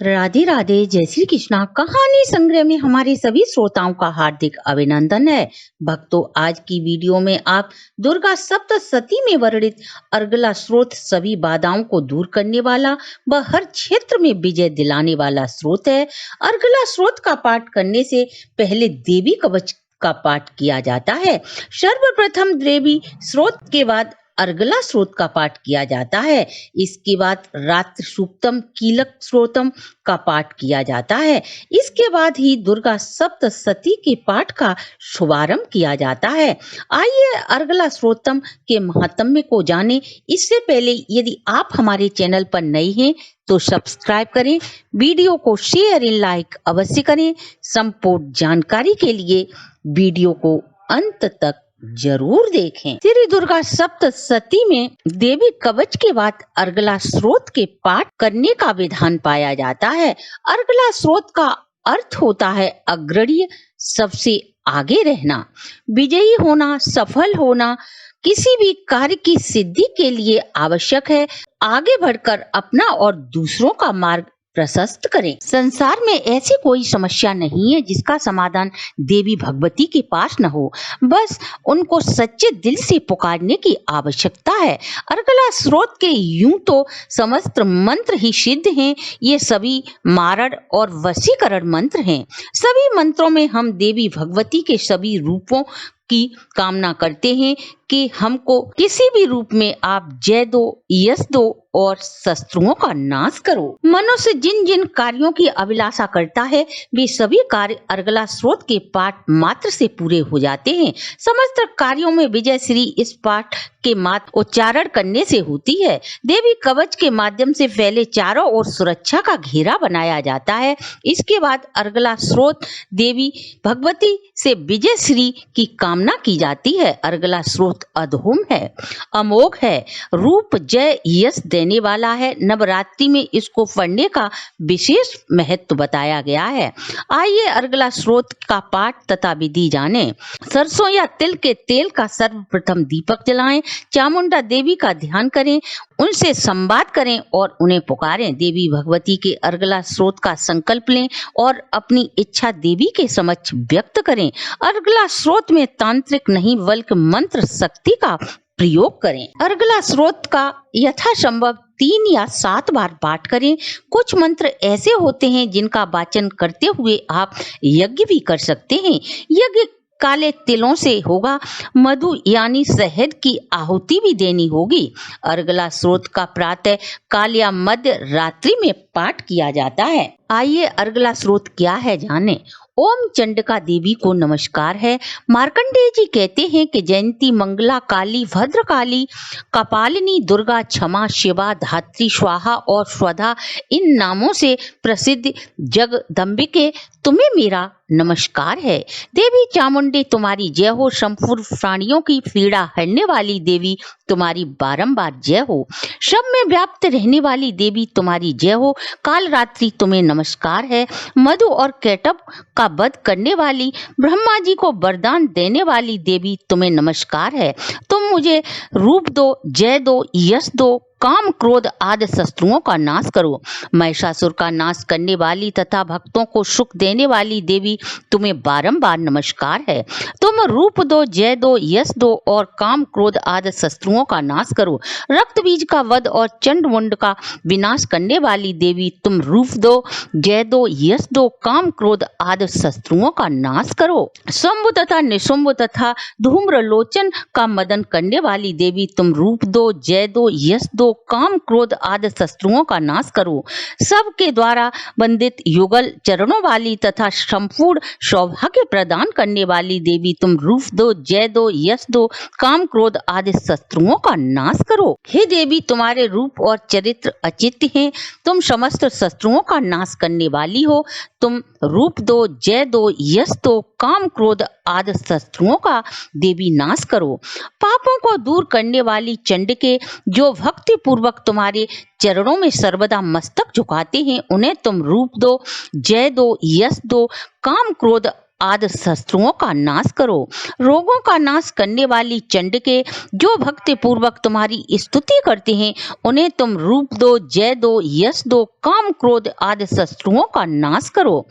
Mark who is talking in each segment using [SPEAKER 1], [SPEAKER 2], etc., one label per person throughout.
[SPEAKER 1] राधे राधे, जय श्री कृष्णा। कहानी संग्रह में हमारे सभी श्रोताओं का हार्दिक अभिनंदन है। भक्तों, आज की वीडियो में आप दुर्गा सप्तशती में वर्णित अर्गला स्रोत सभी बाधाओं को दूर करने वाला व हर क्षेत्र में विजय दिलाने वाला स्रोत है। अर्गला स्रोत का पाठ करने से पहले देवी कवच का पाठ किया जाता है। सर्वप्रथम देवी स्रोत के बाद अर्गला स्रोत का पाठ किया जाता है। इसके बाद रात्र सूक्तम कीलक स्रोतम का पाठ किया जाता है। इसके बाद ही दुर्गा सप्तशती के पाठ का शुभारंभ किया जाता है। आइए अर्गला स्रोतम के महात्म्य को जानें। इससे पहले यदि आप हमारे चैनल पर नए हैं तो सब्सक्राइब करें, वीडियो को शेयर एंड लाइक अवश्य करें। संपूर्ण जानकारी के लिए वीडियो को अंत तक जरूर देखें। श्री दुर्गा सप्तशती में देवी कवच के बाद अर्गला स्रोत के पाठ करने का विधान पाया जाता है। अर्गला स्रोत का अर्थ होता है अग्रणीय, सबसे आगे रहना, विजयी होना, सफल होना। किसी भी कार्य की सिद्धि के लिए आवश्यक है आगे बढ़कर अपना और दूसरों का मार्ग प्रशस्त करें। संसार में ऐसी कोई समस्या नहीं है जिसका समाधान देवी भगवती के पास न हो, बस उनको सच्चे दिल से पुकारने की आवश्यकता है। अर्गला स्रोत के यूं तो समस्त मंत्र ही सिद्ध हैं, ये सभी मारण और वशीकरण मंत्र हैं। सभी मंत्रों में हम देवी भगवती के सभी रूपों की कामना करते हैं कि हमको किसी भी रूप में आप जय दो, यश दो और शत्रुओं का नाश करो। मनुष्य जिन जिन कार्यों की अभिलाषा करता है वे सभी कार्य अर्गला स्रोत के पाठ मात्र से पूरे हो जाते हैं। समस्त कार्यों में विजय श्री इस पाठ के मात्र उच्चारण करने से होती है। देवी कवच के माध्यम से पहले चारों ओर सुरक्षा का घेरा बनाया जाता है। इसके बाद अर्गला स्रोत देवी भगवती से विजय श्री की कामना की जाती है। अर्गला स्रोत अधोम है, अमोघ है, रूप जय यश देने वाला है। नवरात्रि में इसको पढ़ने का विशेष महत्व बताया गया है। आइए अर्गला स्रोत का पाठ तथा विधि जानें। सरसों या तिल के तेल का सर्वप्रथम दीपक जलाएं, चामुंडा देवी का ध्यान करें, उनसे संवाद करें और उन्हें पुकारें। देवी भगवती के अर्गला स्रोत का संकल्प लें और अपनी इच्छा देवी के समक्ष व्यक्त करें। अर्गला स्रोत में तांत्रिक नहीं बल्कि मंत्र शक्ति का प्रयोग करें। अर्गला स्रोत का यथासंभव 3 या 7 बार पाठ करें। कुछ मंत्र ऐसे होते हैं जिनका वाचन करते हुए आप यज्ञ भी कर सकते हैं। यज्ञ काले तिलों से होगा। मधु यानी शहद की आहुति भी देनी होगी। अर्गला स्रोत का प्रातः काल या मध्य रात्रि में पाठ किया जाता है। आइए अर्गला स्रोत क्या है जानें। ओम चंडिका देवी को नमस्कार है। मार्कंडेय जी कहते हैं कि जयंती, मंगला, काली, भद्रकाली, कपालिनी, दुर्गा, क्षमा, शिवा, धात्री, स्वाहा और स्वधा इन नामों से प्रसिद्ध जगदम्बिके तुम्हें मेरा नमस्कार है। देवी चामुंडे तुम्हारी जय हो। संपूर्ण प्राणियों की पीड़ा हरने वाली देवी तुम्हारी बारंबार जय हो। सब में व्याप्त रहने वाली देवी तुम्हारी जय हो। काल रात्रि तुम्हें नमस्कार है। मधु और कैटब का वध करने वाली, ब्रह्मा जी को वरदान देने वाली देवी तुम्हें नमस्कार है। तुम मुझे रूप दो, जय दो, यश दो, काम क्रोध आदि शत्रुओं का नाश करो। महिषासुर का नाश करने वाली तथा भक्तों को सुख देने वाली देवी तुम्हें बारंबार नमस्कार है। तुम रूप दो, जय दो, यश दो और काम क्रोध आदि शत्रुओं का नाश करो। रक्त बीज का वध और चंड मुंड का विनाश करने वाली देवी तुम रूप दो, जय दो, यश दो, काम क्रोध आदि शत्रुओं का नाश करो। शंभु तथा निशुंभ तथा धूम्रलोचन का मदन करने वाली देवी तुम रूप दो, जय दो, यश दो, काम क्रोध आदि शत्रुओं का नाश करो। सबके द्वारा वंदित युगल चरणों वाली तथा संपूर्ण सौभाग्य प्रदान करने वाली देवी तुम रूप दो, जय दो, यश दो, काम क्रोध आदि शत्रुओं का नाश करो। हे देवी, तुम्हारे रूप और चरित्र अचित्य हैं। तुम समस्त शत्रुओं का नाश करने वाली हो। तुम रूप दो, जय दो, यश दो, काम क्रोध आदि शत्रुओं का देवी नाश करो। पापों को दूर करने वाली चंडिके जो भक्ति पूर्वक तुम्हारे चरणों में सर्वदा मस्तक झुकाते हैं, उन्हें तुम रूप दो, जय दो, यश दो, काम क्रोध आदि शत्रुओं का नाश करो। रोगों का नाश करने वाली चंडिके, जो भक्ति पूर्वक तुम्हारी स्तुति करते हैं, उन्हें तुम रूप दो, जय दो, यश दो, काम क्रोध आदि शत्रुओं का नाश करो।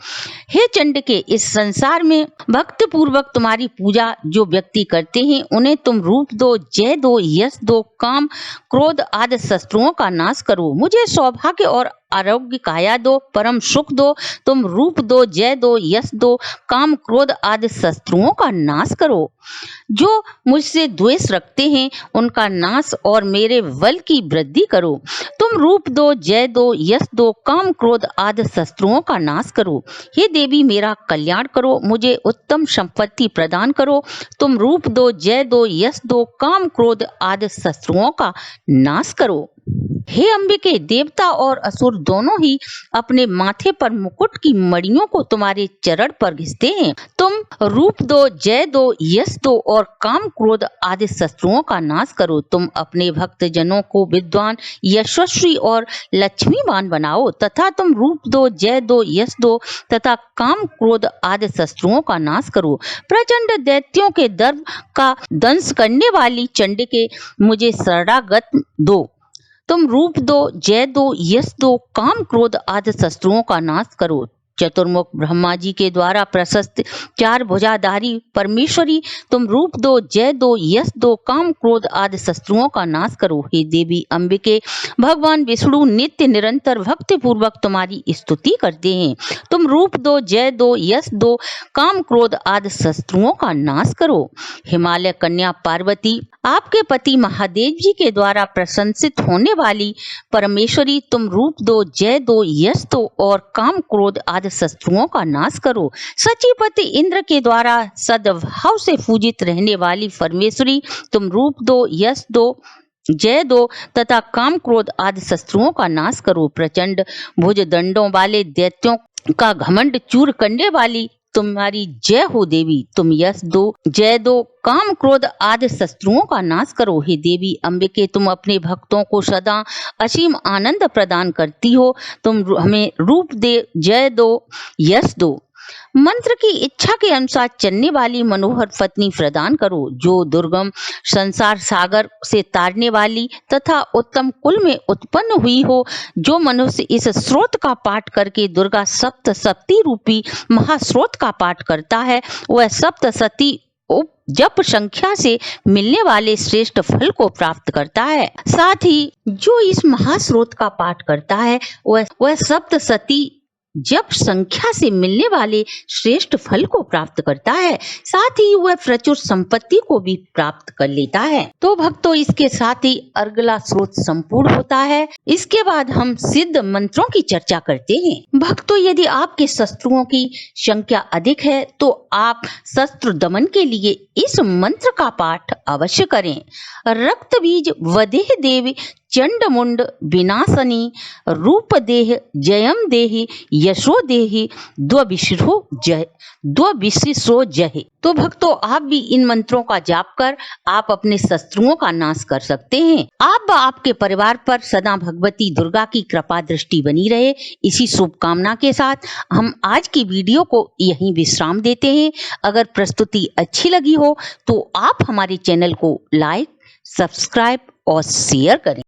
[SPEAKER 1] हे चंडिके, इस संसार में भक्ति पूर्वक तुम्हारी पूजा जो व्यक्ति करते हैं, उन्हें तुम रूप दो, जय दो, यश दो, काम क्रोध आदि शत्रुओं का नाश करो। मुझे सौभाग्य और आरोग्य काया दो, परम सुख दो, तुम रूप दो, जय दो, यश दो, काम क्रोध आदि शत्रुओं का नाश करो। जो मुझसे द्वेष रखते हैं, उनका नाश और मेरे बल की वृद्धि करो। तुम रूप दो, जय दो, यश दो, काम क्रोध आदि शत्रुओं का नाश करो। हे देवी, मेरा कल्याण करो, मुझे उत्तम संपत्ति प्रदान करो। तुम रूप दो, जय दो, यश दो, काम क्रोध आदि शत्रुओं का नाश करो। हे अंबिके, देवता और असुर दोनों ही अपने माथे पर मुकुट की मणियों को तुम्हारे चरण पर घिसते हैं। तुम रूप दो, जय दो, यश दो और काम क्रोध आदि शत्रुओं का नाश करो। तुम अपने भक्त जनों को विद्वान, यशस्वी और लक्ष्मीवान बनाओ तथा तुम रूप दो, जय दो, यश दो तथा काम क्रोध आदि शत्रुओं का नाश करो। प्रचंड दैत्यों के दर्प का दंश करने वाली चंडिके, मुझे शरणागत दो। तुम रूप दो, जय दो, यश दो, काम क्रोध आदि शत्रुओं का नाश करो। चतुर्मुख ब्रह्मा जी के द्वारा प्रशस्त चार भुजाधारी परमेश्वरी, तुम रूप दो, जय दो, यश दो, काम क्रोध आदि शत्रुओं का नाश करो। हे देवी अंबिके, भगवान विष्णु नित्य निरंतर भक्ति पूर्वक तुम्हारी स्तुति करते हैं। तुम रूप दो, जय दो, यश दो, काम क्रोध आदि शत्रुओं का नाश करो। हिमालय कन्या पार्वती, आपके पति महादेव जी के द्वारा प्रशंसित होने वाली परमेश्वरी, तुम रूप दो, जय दो, यश दो और काम क्रोध आदि शत्रुओं का नाश करो। सचिपति इंद्र के द्वारा सद्भाव से पूजित रहने वाली परमेश्वरी, तुम रूप दो, यश दो, जय दो तथा काम क्रोध आदि शत्रुओं का नाश करो। प्रचंड भुज दंडों वाले दैत्यों का घमंड चूर करने वाली तुम्हारी जय हो देवी। तुम यश दो, जय दो, काम क्रोध आदि शत्रुओं का नाश करो। हे देवी अंबिके, तुम अपने भक्तों को सदा असीम आनंद प्रदान करती हो। तुम हमें रूप दे, जय दो, यश दो। मंत्र की इच्छा के अनुसार चलने वाली मनोहर पत्नी प्रदान करो, जो दुर्गम संसार सागर से तारने वाली तथा उत्तम कुल में उत्पन्न हुई हो। जो मनुष्य इस स्रोत का पाठ करके दुर्गा सप्तशती रूपी महास्रोत का पाठ करता है, वह सप्तशती जप संख्या से मिलने वाले श्रेष्ठ फल को प्राप्त करता है। साथ ही जो इस महास्रोत का पाठ करता है, वह सप्तशती जप संख्या से मिलने वाले श्रेष्ठ फल को प्राप्त करता है। साथ ही वह प्रचुर संपत्ति को भी प्राप्त कर लेता है। तो भक्तों, इसके साथ ही अर्गला स्रोत संपूर्ण होता है। इसके बाद हम सिद्ध मंत्रों की चर्चा करते हैं। भक्तों, यदि आपके शत्रुओं की संख्या अधिक है तो आप शत्रु दमन के लिए इस मंत्र का पाठ अवश्य करें। रक्त बीज वदेह देव चंड मुंड विनाशनी, रूप देह जयम देहि, यशो देहि, द्वविशिषो जय। तो भक्तों, आप भी इन मंत्रों का जाप कर आप अपने शत्रुओं का नाश कर सकते हैं। आप व आपके परिवार पर सदा भगवती दुर्गा की कृपा दृष्टि बनी रहे, इसी शुभकामना के साथ हम आज की वीडियो को यहीं विश्राम देते हैं। अगर प्रस्तुति अच्छी लगी हो तो आप हमारे चैनल को लाइक, सब्सक्राइब और शेयर करें।